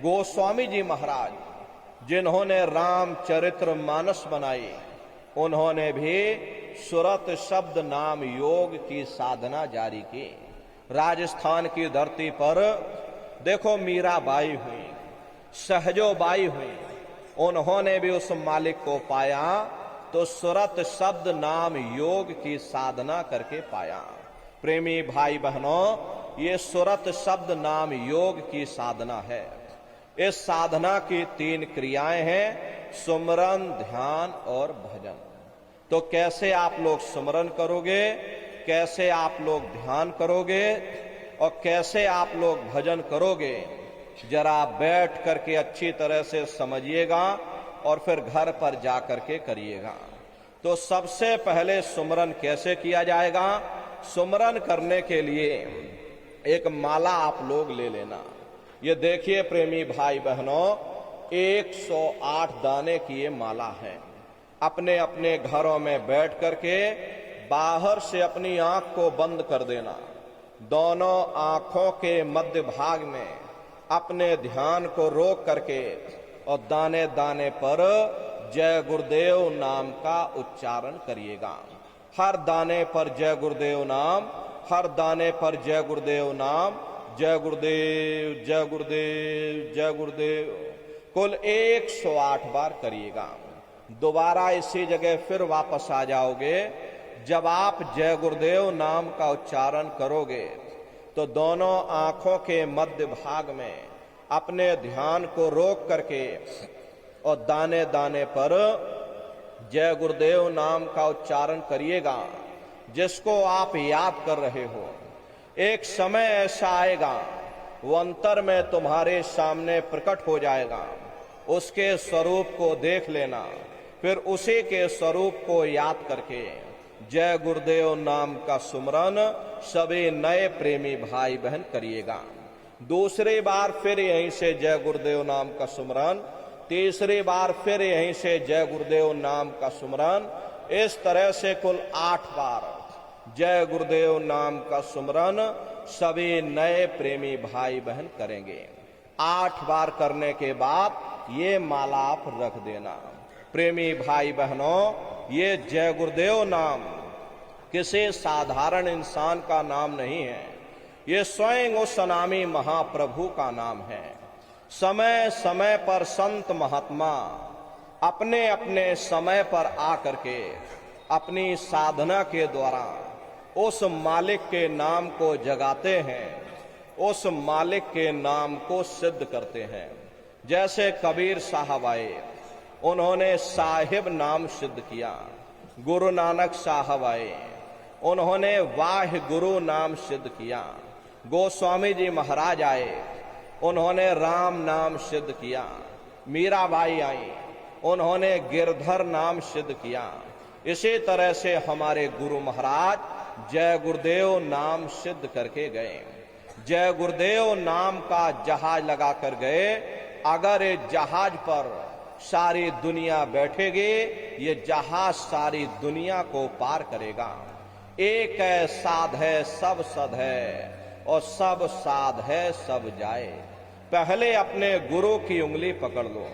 गोस्वामी जी महाराज, जिन्होंने रामचरित्र मानस बनाई, उन्होंने भी सुरत शब्द नाम योग की साधना जारी की। राजस्थान की धरती पर देखो मीराबाई हुई, सहजोबाई हुई, उन्होंने भी उस मालिक को पाया तो सुरत शब्द नाम योग की साधना करके पाया। प्रेमी भाई बहनों, ये सुरत शब्द नाम योग की साधना है। इस साधना की 3 क्रियाएं हैं, सुमरन, ध्यान और भजन। तो कैसे आप लोग सुमरन करोगे, कैसे आप लोग ध्यान करोगे और कैसे आप लोग भजन करोगे, जरा बैठ करके अच्छी तरह से समझिएगा और फिर घर पर जा करके करिएगा। तो सबसे पहले सुमरन कैसे किया जाएगा? सुमरन करने के लिए एक माला आप लोग ले लेना। ये देखिए प्रेमी भाई बहनों, 108 दाने की ये माला है। अपने अपने घरों में बैठ करके बाहर से अपनी आंख को बंद कर देना। दोनों आंखों के मध्य भाग में अपने ध्यान को रोक करके और दाने दाने पर जय गुरुदेव नाम का उच्चारण करिएगा। हर दाने पर जय गुरुदेव नाम, हर दाने पर जय गुरुदेव नाम, जय गुरुदेव, जय गुरुदेव, जय गुरुदेव, कुल 108 बार करिएगा। दोबारा इसी जगह फिर वापस आ जाओगे। जब आप जय गुरुदेव नाम का उच्चारण करोगे तो दोनों आंखों के मध्य भाग में अपने ध्यान को रोक करके और दाने दाने पर जय गुरुदेव नाम का उच्चारण करिएगा, जिसको आप याद कर रहे हो। एक समय ऐसा आएगा, वो अंतर में तुम्हारे सामने प्रकट हो जाएगा। उसके स्वरूप को देख लेना, फिर उसी के स्वरूप को याद करके जय गुरुदेव नाम का सुमरन सभी नए प्रेमी भाई बहन करिएगा। दूसरी बार फिर यहीं से जय गुरुदेव नाम का सुमरन, तीसरी बार फिर यहीं से जय गुरुदेव नाम का सुमरन। इस तरह से कुल 8 बार जय गुरुदेव नाम का सुमरन सभी नए प्रेमी भाई बहन करेंगे। 8 बार करने के बाद ये माला आप रख देना। प्रेमी भाई बहनों, ये जय गुरुदेव नाम किसी साधारण इंसान का नाम नहीं है, ये स्वयं उस अनामी महाप्रभु का नाम है। समय समय पर संत महात्मा अपने अपने समय पर आकर के अपनी साधना के द्वारा उस मालिक के नाम को जगाते हैं उस मालिक के नाम को सिद्ध करते हैं। जैसे कबीर साहब आए, उन्होंने साहिब नाम सिद्ध किया। गुरु नानक साहब आए, उन्होंने वाह गुरु नाम सिद्ध किया। गोस्वामी जी महाराज आए, उन्होंने राम नाम सिद्ध किया। मीराबाई आई, उन्होंने गिरधर नाम सिद्ध किया। इसी तरह से हमारे गुरु महाराज जय गुरुदेव नाम सिद्ध करके गए। जय गुरुदेव नाम का जहाज लगा कर गए। अगर इस जहाज पर सारी दुनिया बैठेगी, ये जहाज सारी दुनिया को पार करेगा। एक है साध है सब सद है, और सब साध है सब जाए। पहले अपने गुरु की उंगली पकड़ लो,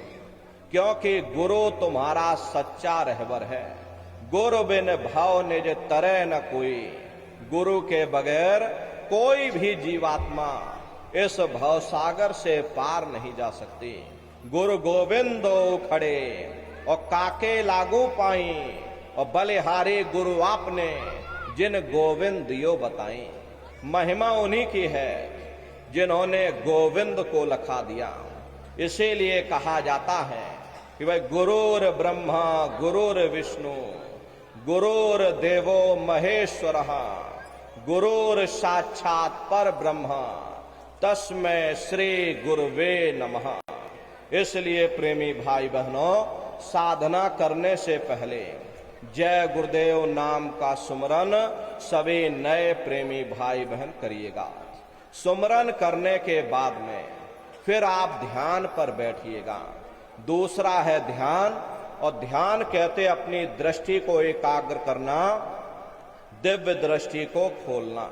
क्योंकि गुरु तुम्हारा सच्चा रहबर है। गुरु बिन भाव निज तरह न कोई, गुरु के बगैर कोई भी जीवात्मा इस भवसागर से पार नहीं जा सकती। गुरु गोविंदो खड़े और काके लागू पाई, और बलिहारी गुरु आपने जिन गोविंद दियो बताई। महिमा उन्हीं की है जिन्होंने गोविंद को लखा दिया। इसीलिए कहा जाता है कि भाई गुरुर ब्रह्मा गुरुर विष्णु गुरुर देवो महेश्वर गुरुर साक्षात पर ब्रह्मा तस्मै श्री गुरुवे नमः। इसलिए प्रेमी भाई बहनों, साधना करने से पहले जय गुरुदेव नाम का सुमरन सभी नए प्रेमी भाई बहन करिएगा। सुमरन करने के बाद में फिर आप ध्यान पर बैठिएगा। दूसरा है ध्यान, और ध्यान कहते अपनी दृष्टि को एकाग्र करना, दिव्य दृष्टि को खोलना।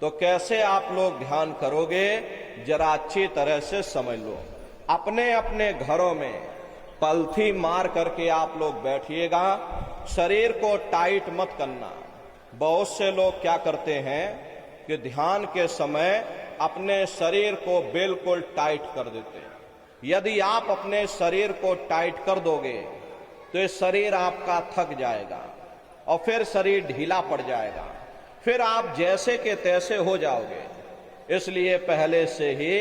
तो कैसे आप लोग ध्यान करोगे, जरा अच्छी तरह से समझ लो। अपने अपने घरों में पलथी मार करके आप लोग बैठिएगा। शरीर को टाइट मत करना। बहुत से लोग क्या करते हैं कि ध्यान के समय अपने शरीर को बिल्कुल टाइट कर देते हैं। यदि आप अपने शरीर को टाइट कर दोगे तो ये शरीर आपका थक जाएगा और फिर शरीर ढीला पड़ जाएगा, फिर आप जैसे के तैसे हो जाओगे। इसलिए पहले से ही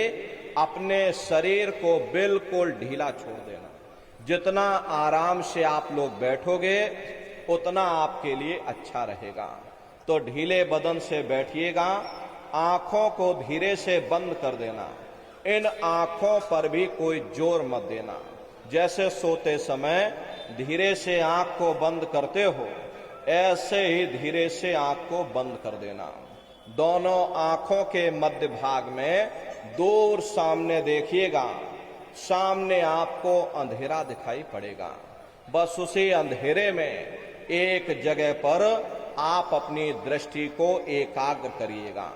अपने शरीर को बिल्कुल ढीला छोड़ देना। जितना आराम से आप लोग बैठोगे उतना आपके लिए अच्छा रहेगा। तो ढीले बदन से बैठिएगा। आंखों को धीरे से बंद कर देना। इन आंखों पर भी कोई जोर मत देना। जैसे सोते समय धीरे से आंख को बंद करते हो, ऐसे ही धीरे से आंख को बंद कर देना। दोनों आंखों के मध्य भाग में दूर सामने देखिएगा। सामने आपको अंधेरा दिखाई पड़ेगा। बस उसी अंधेरे में एक जगह पर आप अपनी दृष्टि को एकाग्र करिएगा।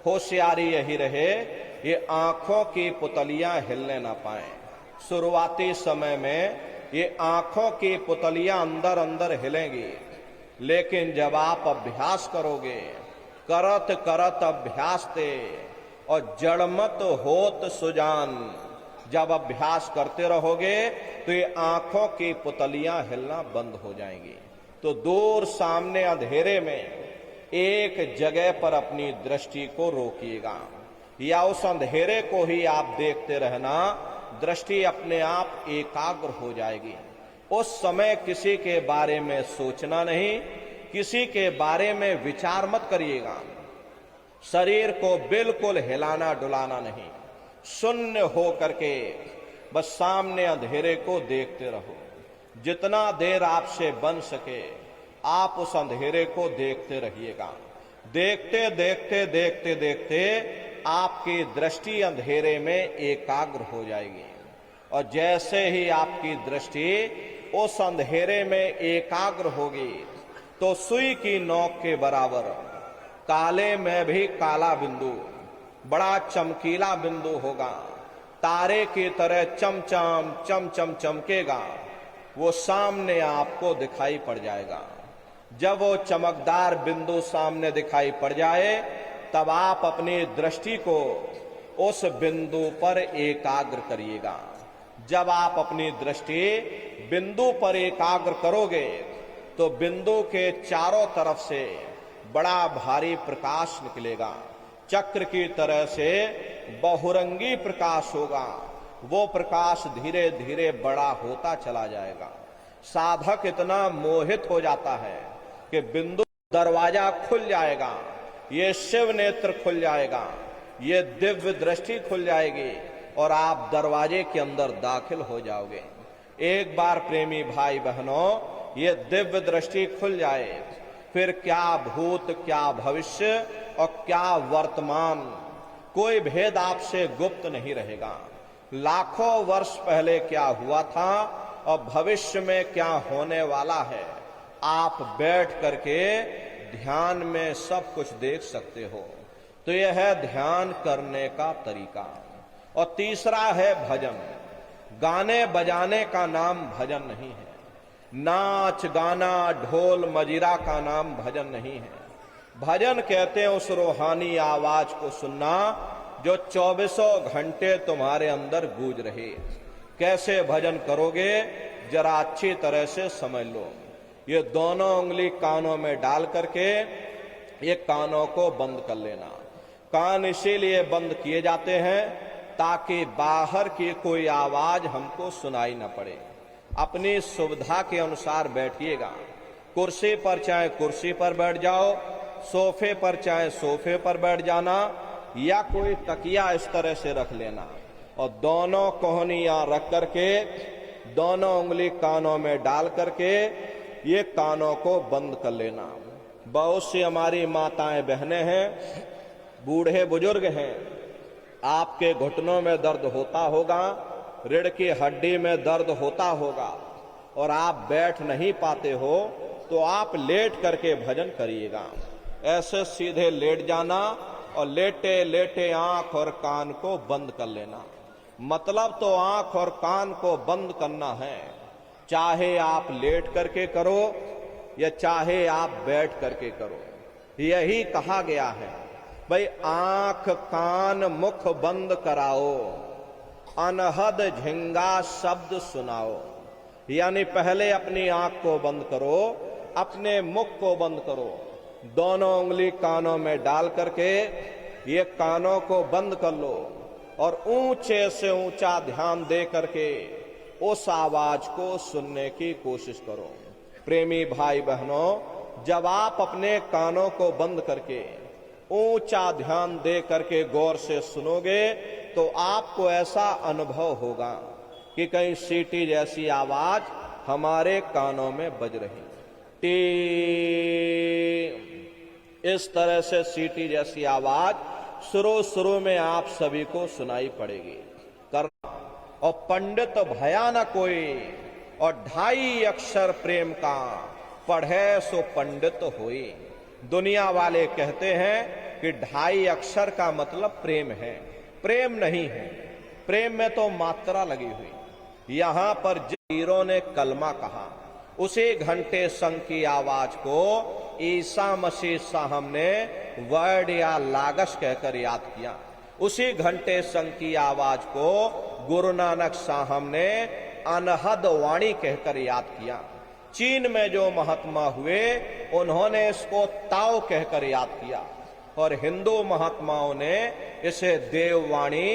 होशियारी यही रहे, ये आंखों की पुतलियां हिलने ना पाए। शुरुआती समय में ये आंखों की पुतलियां अंदर अंदर हिलेंगी, लेकिन जब आप अभ्यास करोगे, करत करत अभ्यास ते और जड़मत होत सुजान, जब अभ्यास करते रहोगे तो ये आंखों की पुतलियां हिलना बंद हो जाएंगी। तो दूर सामने अंधेरे में एक जगह पर अपनी दृष्टि को रोकिएगा, या उस अंधेरे को ही आप देखते रहना। दृष्टि अपने आप एकाग्र हो जाएगी। उस समय किसी के बारे में सोचना नहीं, किसी के बारे में विचार मत करिएगा। शरीर को बिल्कुल हिलाना डुलाना नहीं, शून्य हो करके बस सामने अंधेरे को देखते रहो। जितना देर आपसे बन सके आप उस अंधेरे को देखते रहिएगा। देखते देखते देखते देखते आपकी दृष्टि अंधेरे में एकाग्र हो जाएगी, और जैसे ही आपकी दृष्टि उस अंधेरे में एकाग्र होगी तो सुई की नोक के बराबर काले में भी काला बिंदु, बड़ा चमकीला बिंदु होगा। तारे की तरह चमचम चमचम चमकेगा, वो सामने आपको दिखाई पड़ जाएगा। जब वो चमकदार बिंदु सामने दिखाई पड़ जाए तब आप अपनी दृष्टि को उस बिंदु पर एकाग्र करिएगा। जब आप अपनी दृष्टि बिंदु पर एकाग्र करोगे तो बिंदु के चारों तरफ से बड़ा भारी प्रकाश निकलेगा। चक्र की तरह से बहुरंगी प्रकाश होगा। वो प्रकाश धीरे धीरे बड़ा होता चला जाएगा। साधक इतना मोहित हो जाता है कि बिंदु दरवाजा खुल जाएगा, ये शिव नेत्र खुल जाएगा, ये दिव्य दृष्टि खुल जाएगी और आप दरवाजे के अंदर दाखिल हो जाओगे। एक बार प्रेमी भाई बहनों ये दिव्य दृष्टि खुल जाए, फिर क्या भूत, क्या भविष्य और क्या वर्तमान, कोई भेद आपसे गुप्त नहीं रहेगा। लाखों वर्ष पहले क्या हुआ था और भविष्य में क्या होने वाला है, आप बैठ करके ध्यान में सब कुछ देख सकते हो। तो यह है ध्यान करने का तरीका। और तीसरा है भजन। गाने बजाने का नाम भजन नहीं है, नाच गाना ढोल मजीरा का नाम भजन नहीं है। भजन कहते हैं उस रूहानी आवाज को सुनना जो 24 घंटे तुम्हारे अंदर गूंज रहे। कैसे भजन करोगे जरा अच्छी तरह से समझ लो। ये दोनों उंगली कानों में डाल करके ये कानों को बंद कर लेना। कान इसीलिए बंद किए जाते हैं ताकि बाहर की कोई आवाज हमको सुनाई न पड़े। अपनी सुविधा के अनुसार बैठिएगा। कुर्सी पर चाहे कुर्सी पर बैठ जाओ, सोफे पर चाहे सोफे पर बैठ जाना, या कोई तकिया इस तरह से रख लेना और दोनों कोहनियां रख करके दोनों उंगली कानों में डाल करके ये कानों को बंद कर लेना। बहुत सी हमारी माताएं बहनें हैं, बूढ़े बुजुर्ग हैं, आपके घुटनों में दर्द होता होगा, रीढ़ की हड्डी में दर्द होता होगा और आप बैठ नहीं पाते हो, तो आप लेट करके भजन करिएगा। ऐसे सीधे लेट जाना और लेटे लेटे आंख और कान को बंद कर लेना। मतलब तो आंख और कान को बंद करना है, चाहे आप लेट करके करो या चाहे आप बैठ करके करो। यही कहा गया है, भाई आंख कान मुख बंद कराओ, अनहद झिंगा शब्द सुनाओ। यानी पहले अपनी आंख को बंद करो, अपने मुख को बंद करो, दोनों उंगली कानों में डाल करके ये कानों को बंद कर लो और ऊंचे से ऊंचा ध्यान दे करके उस आवाज को सुनने की कोशिश करो। प्रेमी भाई बहनों, जब आप अपने कानों को बंद करके ऊंचा ध्यान दे करके गौर से सुनोगे तो आपको ऐसा अनुभव होगा कि कहीं सीटी जैसी आवाज हमारे कानों में बज रही। टी, इस तरह से सीटी जैसी आवाज शुरू में आप सभी को सुनाई पड़ेगी। और पंडित भया न कोई, और 2.5 अक्षर प्रेम का पढ़े सो पंडित होई। दुनिया वाले कहते हैं कि 2.5 अक्षर का मतलब प्रेम है, प्रेम नहीं है। प्रेम में तो मात्रा लगी हुई। यहां पर जिन वीरों ने कलमा कहा, उसी घंटे संग की आवाज को ईसा मसीह साहब ने वर्ड या लागश कहकर याद किया। उसी घंटे संग की आवाज को गुरु नानक साहब ने अनहद वाणी कहकर याद किया। चीन में जो महात्मा हुए उन्होंने इसको ताओ कहकर याद किया और हिंदू महात्माओं ने इसे देववाणी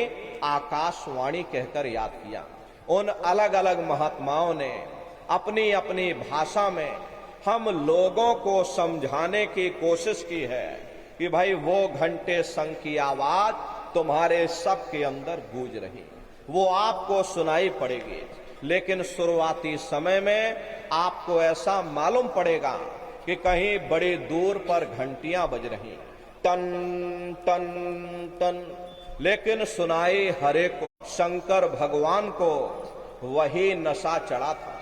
आकाशवाणी कहकर याद किया। उन अलग अलग महात्माओं ने अपनी अपनी भाषा में हम लोगों को समझाने की कोशिश की है कि भाई वो घंटे संग की आवाज तुम्हारे सबके अंदर गूंज रही, वो आपको सुनाई पड़ेगी। लेकिन शुरुआती समय में आपको ऐसा मालूम पड़ेगा कि कहीं बड़ी दूर पर घंटियां बज रही, टन टन टन, लेकिन सुनाई हरे को। शंकर भगवान को वही नशा चढ़ा था।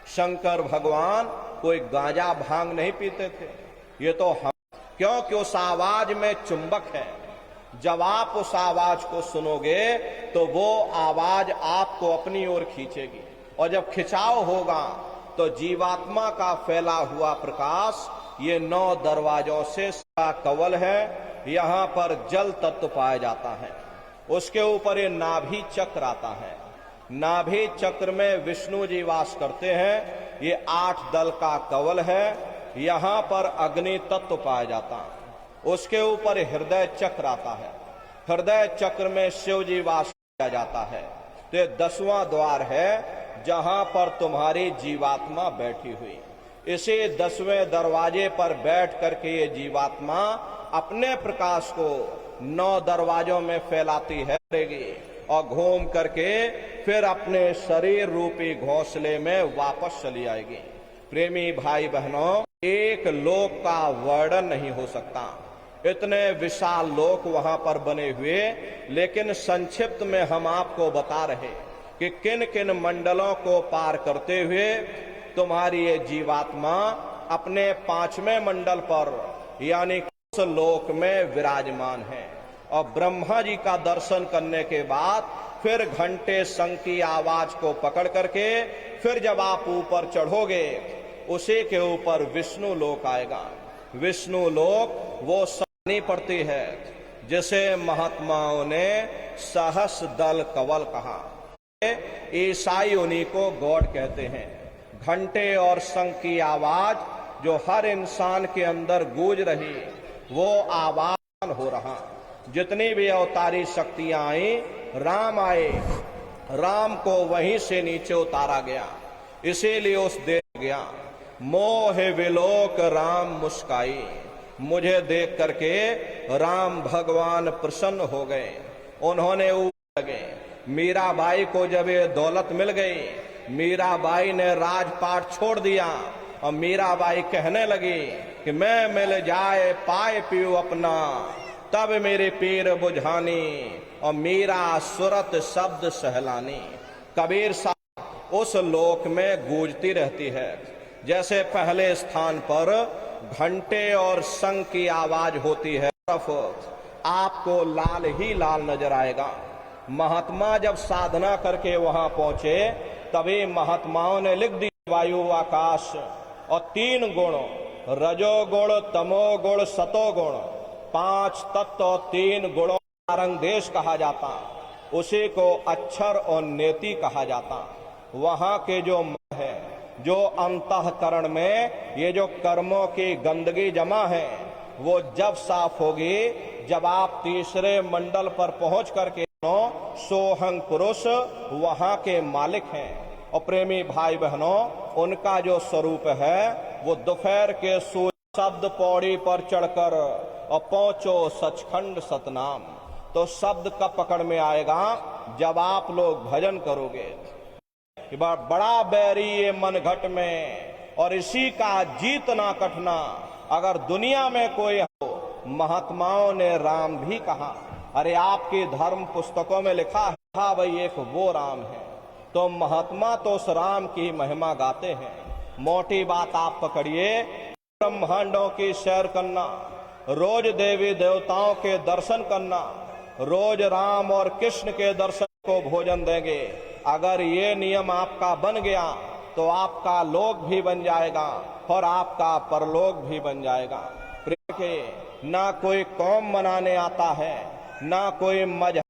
शंकर भगवान कोई गांजा भांग नहीं पीते थे, ये तो हम, क्योंकि उस आवाज में चुंबक है। जब आप उस आवाज को सुनोगे तो वो आवाज आपको अपनी ओर खींचेगी और जब खिंचाव होगा तो जीवात्मा का फैला हुआ प्रकाश ये 9 दरवाजों से कवल है, यहाँ पर जल तत्व पाया जाता है। उसके ऊपर ये नाभि चक्र आता है। नाभि चक्र में विष्णु जी वास करते हैं। ये 8 दल का कवल है। यहाँ पर अग्नि तत्व पाया जाता है। उसके ऊपर हृदय चक्र आता है। हृदय चक्र में शिव जी वास किया जाता है। तो ये 10वां द्वार है जहां पर तुम्हारी जीवात्मा बैठी हुई। इसी 10वें दरवाजे पर बैठ करके ये जीवात्मा अपने प्रकाश को 9 दरवाजों में फैलाती है और घूम करके फिर अपने शरीर रूपी घोंसले में वापस चली आएगी। प्रेमी भाई बहनों, एक लोक का वर्णन नहीं हो सकता। इतने विशाल लोक वहां पर बने हुए, लेकिन संक्षिप्त में हम आपको बता रहे कि किन किन मंडलों को पार करते हुए तुम्हारी ये जीवात्मा अपने 5वें मंडल पर यानी उस लोक में विराजमान है। और ब्रह्मा जी का दर्शन करने के बाद फिर घंटे शंख की आवाज को पकड़ करके फिर जब आप ऊपर चढ़ोगे, उसी के ऊपर विष्णु लोक आएगा। विष्णु लोक वो सनी पड़ती है जिसे महात्माओं ने सहस दल कवल कहा। ईसाई उन्हीं को गॉड कहते हैं। घंटे और शंख की आवाज जो हर इंसान के अंदर गूंज रही, वो आवाज हो रहा। जितनी भी अवतारी शक्तियां आई, राम आए, राम को वहीं से नीचे उतारा गया, इसीलिए उस देख गया। मोह विलोक राम मुस्काई, मुझे देख करके राम भगवान प्रसन्न हो गए। उन्होंने ऊपर लगे। मीराबाई को जब ये दौलत मिल गई, मीराबाई ने राजपाट छोड़ दिया और मीराबाई कहने लगी कि मैं मिल जाए पाए पीऊ अपना, तब मेरे पीर बुझानी और मीरा सुरत शब्द सहलानी। कबीर साहब उस लोक में गूंजती रहती है। जैसे पहले स्थान पर घंटे और शंख की आवाज होती है, आपको लाल ही लाल नजर आएगा। महात्मा जब साधना करके वहां पहुंचे, तभी महात्माओं ने लिख दी वायु आकाश और 3 गुण, रजोगुण तमोगुण सतोगुण, 5 तत्व और 3 गुणों का रंग देश कहा जाता। उसी को अक्षर और नेति कहा जाता। वहां के जो मन है, जो अंतःकरण में ये जो कर्मों की गंदगी जमा है, वो जब साफ होगी, जब आप तीसरे मंडल पर पहुंच करके सोहंग पुरुष वहां के मालिक हैं। और प्रेमी भाई बहनों, उनका जो स्वरूप है वो दोपहर के सूर्य शब्द पौड़ी पर चढ़कर और पहुंचो सचखंड सतनाम, तो शब्द कब पकड़ में आएगा? जब आप लोग भजन करोगे। बड़ा बैरी ये मन घट में और इसी का जीतना कटना। अगर दुनिया में कोई हो, महात्माओं ने राम भी कहा। अरे आपकी धर्म पुस्तकों में लिखा है, हाँ भाई एक वो राम है। तो महात्मा तो उस राम की महिमा गाते हैं। मोटी बात आप पकड़िए, ब्रह्मांडों की सैर करना, रोज देवी देवताओं के दर्शन करना, रोज राम और कृष्ण के दर्शन को भोजन देंगे। अगर ये नियम आपका बन गया तो आपका लोक भी बन जाएगा और आपका परलोक भी बन जाएगा। प्रेम के ना कोई कौम मनाने आता है, ना कोई मजहब